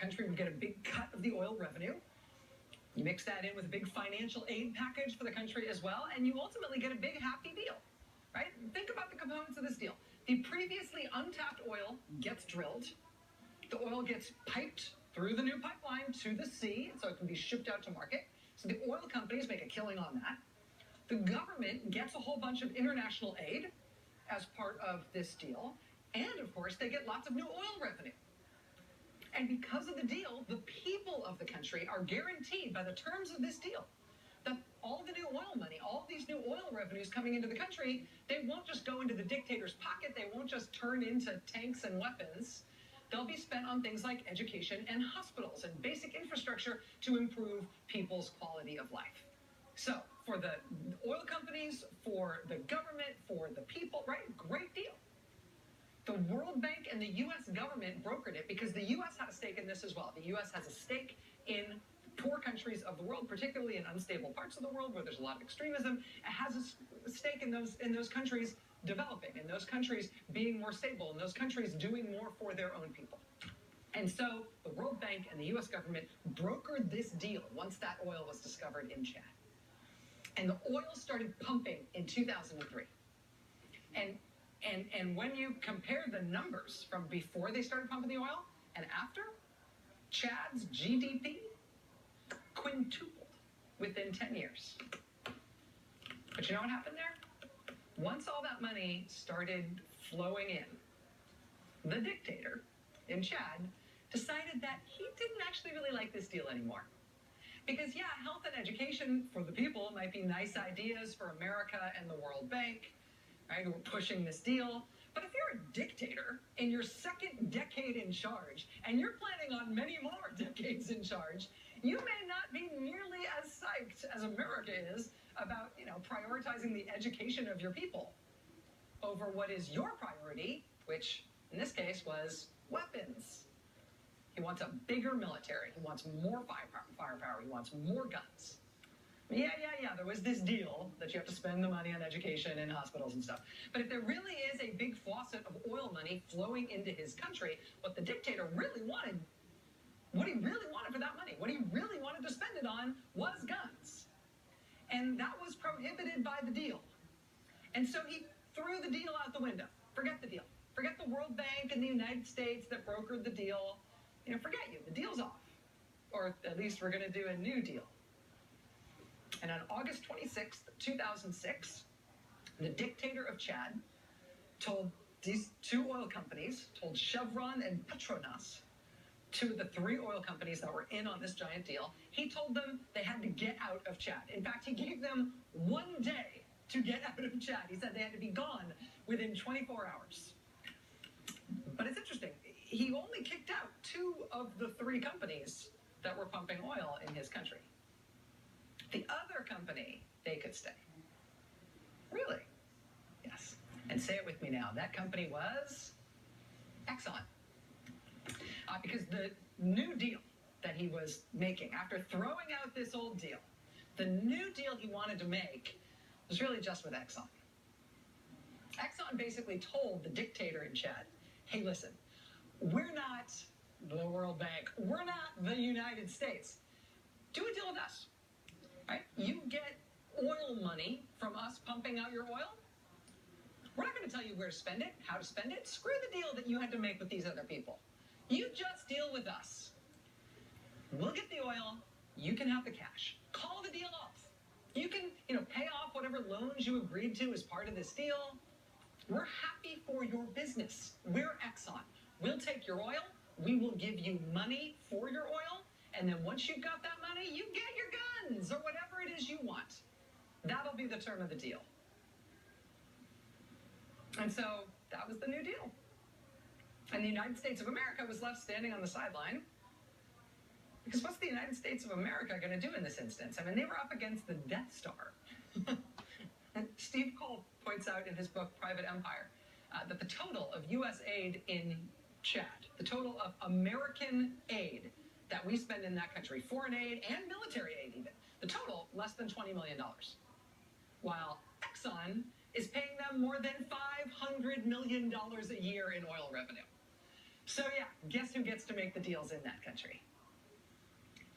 country would get a big cut of the oil revenue. You mix that in with a big financial aid package for the country as well, and you ultimately get a big happy deal, right? Think about the components of this deal. The previously untapped oil gets drilled. The oil gets piped through the new pipeline to the sea, so it can be shipped out to market. So the oil companies make a killing on that. The government gets a whole bunch of international aid as part of this deal. And, of course, they get lots of new oil revenue. And because of the deal, the people of the country are guaranteed by the terms of this deal that all the new oil money, all these new oil revenues coming into the country, they won't just go into the dictator's pocket. They won't just turn into tanks and weapons. They'll be spent on things like education and hospitals and basic infrastructure to improve people's quality of life. So for the oil companies, for the government, for the people, right? Great deal. The World Bank and the U.S. government brokered it because the U.S. had a stake in this as well. The U.S. has a stake in poor countries of the world, particularly in unstable parts of the world where there's a lot of extremism. It has a stake in those countries developing, in those countries being more stable, in those countries doing more for their own people. And so the World Bank and the U.S. government brokered this deal once that oil was discovered in Chad. And the oil started pumping in 2003. And when you compare the numbers from before they started pumping the oil and after, Chad's GDP quintupled within 10 years. But you know what happened there? Once all that money started flowing in, the dictator in Chad decided that he didn't actually really like this deal anymore. Because, yeah, health and education for the people might be nice ideas for America and the World Bank, right, who are pushing this deal. But if you're a dictator in your second decade in charge, and you're planning on many more decades in charge, you may not be nearly as psyched as America is about, prioritizing the education of your people over what is your priority, which in this case was weapons. He wants a bigger military. He wants more firepower. He wants more guns. Yeah, there was this deal that you have to spend the money on education and hospitals and stuff. But if there really is a big faucet of oil money flowing into his country, what the dictator really wanted, what he really wanted for that money, what he really wanted to spend it on was guns. And that was prohibited by the deal. And so he threw the deal out the window. Forget the deal. Forget the World Bank and the United States that brokered the deal. Forget you. The deal's off. Or at least we're going to do a new deal. And on August 26th, 2006, the dictator of Chad told these two oil companies, told Chevron and Petronas, two of the three oil companies that were in on this giant deal, he told them they had to get out of Chad. In fact, he gave them 1 day to get out of Chad. He said they had to be gone within 24 hours. But it's interesting. He only kicked out 2 of the 3 companies that were pumping oil in his country. The other company, they could stay. Really? Yes. And say it with me now. That company was Exxon. Because the new deal that he was making, after throwing out this old deal, the new deal he wanted to make was really just with Exxon. Exxon basically told the dictator in Chad, hey, listen, we're not the World Bank. We're not the United States. Do a deal with us. Right? You get oil money from us pumping out your oil. We're not going to tell you where to spend it, how to spend it. Screw the deal that you had to make with these other people. You just deal with us. We'll get the oil. You can have the cash. Call the deal off. You can, pay off whatever loans you agreed to as part of this deal. We're happy for your business. We're Exxon. We'll take your oil. We will give you money for your oil. And then once you've got that money, you get your guns or whatever it is you want. That'll be the term of the deal. And so that was the new deal. And the United States of America was left standing on the sideline. Because what's the United States of America going to do in this instance? I mean, they were up against the Death Star. And Steve Cole points out in his book, Private Empire, that the total of U.S. aid in Chad, the total of American aid that we spend in that country, foreign aid and military aid even, the total, less than $20 million. While Exxon is paying them more than $500 million a year in oil revenue. So yeah, guess who gets to make the deals in that country?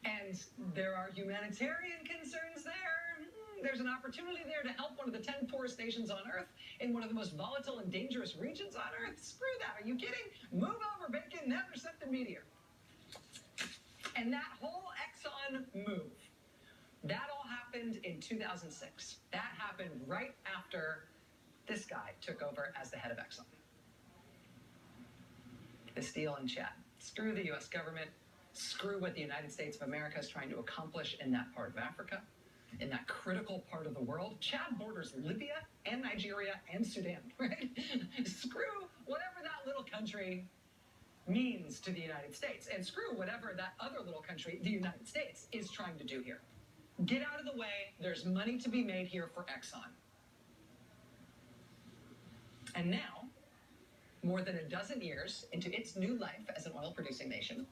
And there are humanitarian concerns there. There's an opportunity there to help one of the 10 poorest nations on Earth in one of the most volatile and dangerous regions on Earth. Screw that. Are you kidding? Move over, bacon. Never sent the meteor. And that whole Exxon move, that all happened in 2006. That happened right after this guy took over as the head of Exxon. This deal in Chad. Screw the U.S. government. Screw what the United States of America is trying to accomplish in that part of Africa, in that critical part of the world. Chad borders Libya and Nigeria and Sudan, right? Screw whatever that little country means to the United States, and screw whatever that other little country, the United States, is trying to do here. Get out of the way. There's money to be made here for Exxon. And now, more than a dozen years into its new life as an oil-producing nation,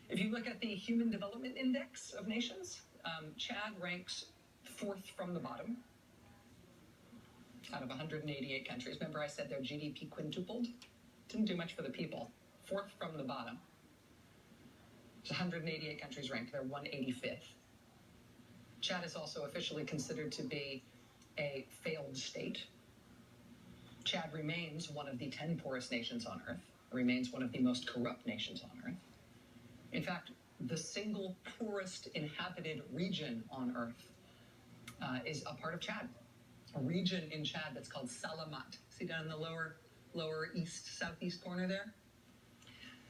if you look at the Human Development Index of nations, Chad ranks 4th from the bottom out of 188 countries. Remember I said their GDP quintupled? Didn't do much for the people. 4th from the bottom. There's 188 countries ranked. They're 185th. Chad is also officially considered to be a failed state. Chad remains one of the 10 poorest nations on Earth, remains one of the most corrupt nations on Earth. In fact, the single poorest inhabited region on Earth is a part of Chad, a region in Chad that's called Salamat. See down in the lower east, southeast corner there?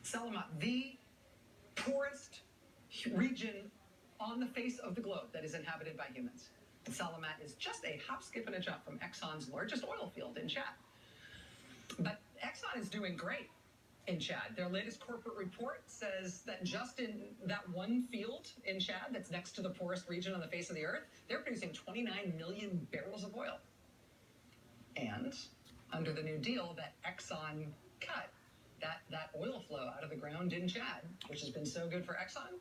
Salamat, the poorest region on the face of the globe that is inhabited by humans. And Salamat is just a hop, skip, and a jump from Exxon's largest oil field in Chad. But Exxon is doing great in Chad. Their latest corporate report says that just in that one field in Chad that's next to the poorest region on the face of the earth, they're producing 29 million barrels of oil. And under the New Deal that Exxon cut, that oil flow out of the ground in Chad, which has been so good for Exxon,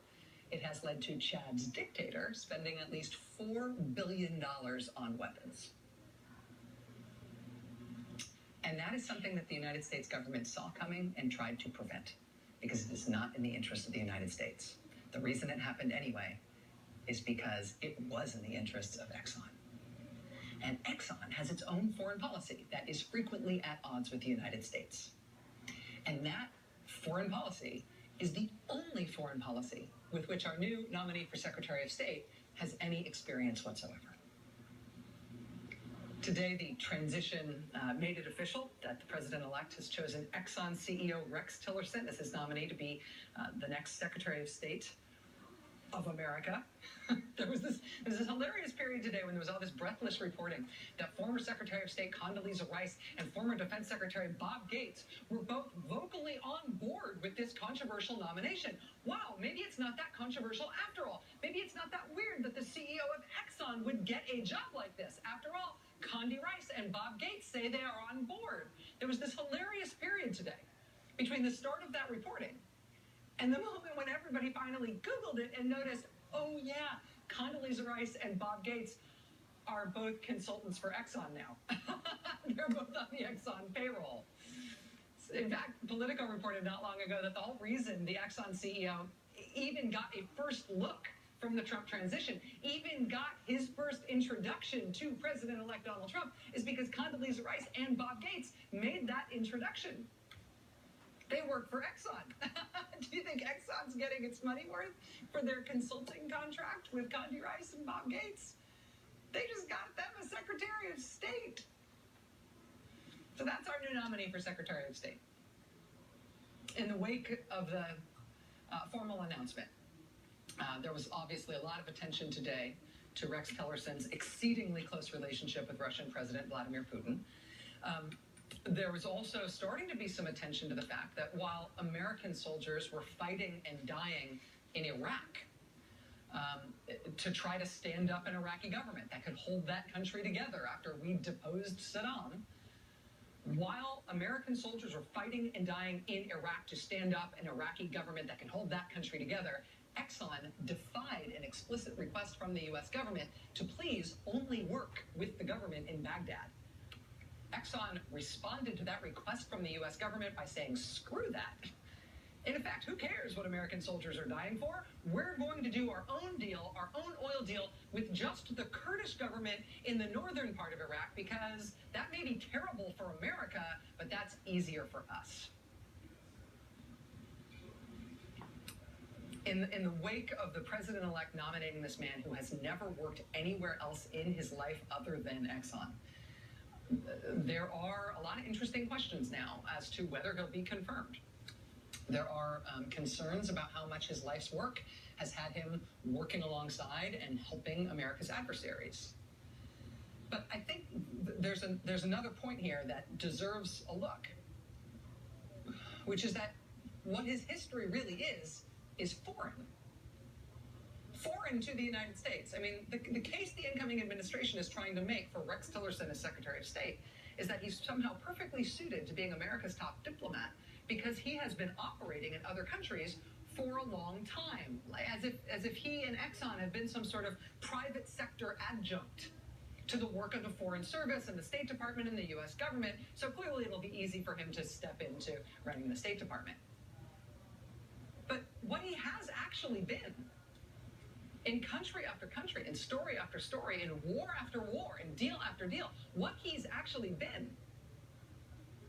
it has led to Chad's dictator spending at least $4 billion on weapons. And that is something that the United States government saw coming and tried to prevent, because it is not in the interest of the United States. The reason it happened anyway is because it was in the interests of Exxon. And Exxon has its own foreign policy that is frequently at odds with the United States. And that foreign policy is the only foreign policy with which our new nominee for Secretary of State has any experience whatsoever. Today, the transition made it official that the president-elect has chosen Exxon CEO Rex Tillerson as his nominee to be the next Secretary of State of America. There was this hilarious period today when there was all this breathless reporting that former Secretary of State Condoleezza Rice and former Defense Secretary Bob Gates were both vocally on board with this controversial nomination. Wow, maybe it's not that controversial after all. Maybe it's not that weird that the CEO of Exxon would get a job like this. After all, Condi Rice and Bob Gates say they are on board. There was this hilarious period today between the start of that reporting and the moment when everybody finally Googled it and noticed, oh yeah, Condoleezza Rice and Bob Gates are both consultants for Exxon now. They're both on the Exxon payroll. In fact, Politico reported not long ago that the whole reason the Exxon CEO even got a first look from the Trump transition, even got his first introduction to President-elect Donald Trump, is because Condoleezza Rice and Bob Gates made that introduction. They work for Exxon. Do you think Exxon's getting its money worth for their consulting contract with Condi Rice and Bob Gates? They just got them a Secretary of State. So that's our new nominee for Secretary of State. In the wake of the formal announcement, there was obviously a lot of attention today to Rex Tillerson's exceedingly close relationship with Russian President Vladimir Putin. There was also starting to be some attention to the fact that while American soldiers were fighting and dying in Iraq to try to stand up an Iraqi government that could hold that country together after we deposed Saddam, while American soldiers were fighting and dying in Iraq to stand up an Iraqi government that can hold that country together, Exxon defied an explicit request from the U.S. government to please only work with the government in Baghdad. Exxon responded to that request from the U.S. government by saying, screw that. In fact, who cares what American soldiers are dying for? We're going to do our own deal, our own oil deal with just the Kurdish government in the northern part of Iraq, because that may be terrible for America, but that's easier for us. In the wake of the president-elect nominating this man who has never worked anywhere else in his life other than Exxon, there are a lot of interesting questions now as to whether he'll be confirmed. There are concerns about how much his life's work has had him working alongside and helping America's adversaries. But I think there's another point here that deserves a look, which is that what his history really is foreign. Foreign to the United States. I mean, the case the incoming administration is trying to make for Rex Tillerson as Secretary of State is that he's somehow perfectly suited to being America's top diplomat because he has been operating in other countries for a long time, as if he and Exxon have been some sort of private sector adjunct to the work of the Foreign Service and the State Department and the U.S. government. So clearly it'll be easy for him to step into running the State Department. But what he has actually been, in country after country, in story after story, in war after war, in deal after deal, what he's actually been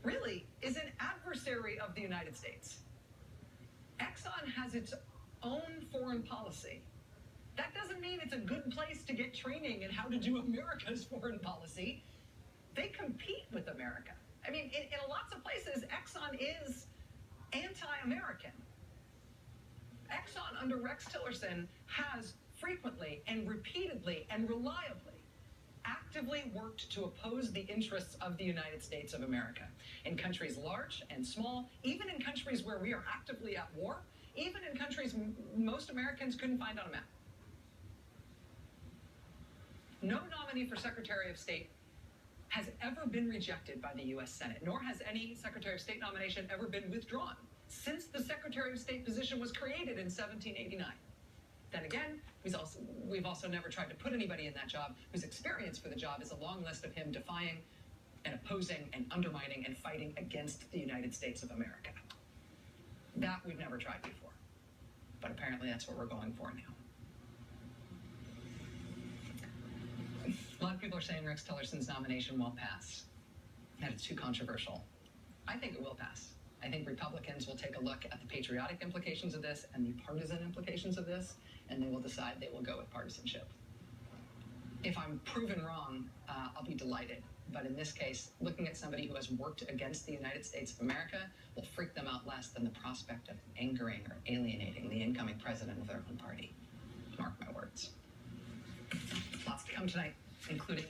really is an adversary of the United States. Exxon has its own foreign policy. That doesn't mean it's a good place to get training in how to do America's foreign policy. They compete with America. I mean, in lots of places, Exxon is anti-American. Exxon under Rex Tillerson has frequently and repeatedly and reliably actively worked to oppose the interests of the United States of America in countries large and small, even in countries where we are actively at war, even in countries most Americans couldn't find on a map. No nominee for Secretary of State has ever been rejected by the U.S. Senate, nor has any Secretary of State nomination ever been withdrawn since the Secretary of State position was created in 1789. Then again, we've also never tried to put anybody in that job whose experience for the job is a long list of him defying and opposing and undermining and fighting against the United States of America. That we've never tried before. But apparently that's what we're going for now. A lot of people are saying Rex Tillerson's nomination won't pass, that it's too controversial. I think it will pass. I think Republicans will take a look at the patriotic implications of this and the partisan implications of this, and they will decide they will go with partisanship. If I'm proven wrong, I'll be delighted. But in this case, looking at somebody who has worked against the United States of America will freak them out less than the prospect of angering or alienating the incoming president of their own party. Mark my words. Lots to come tonight, including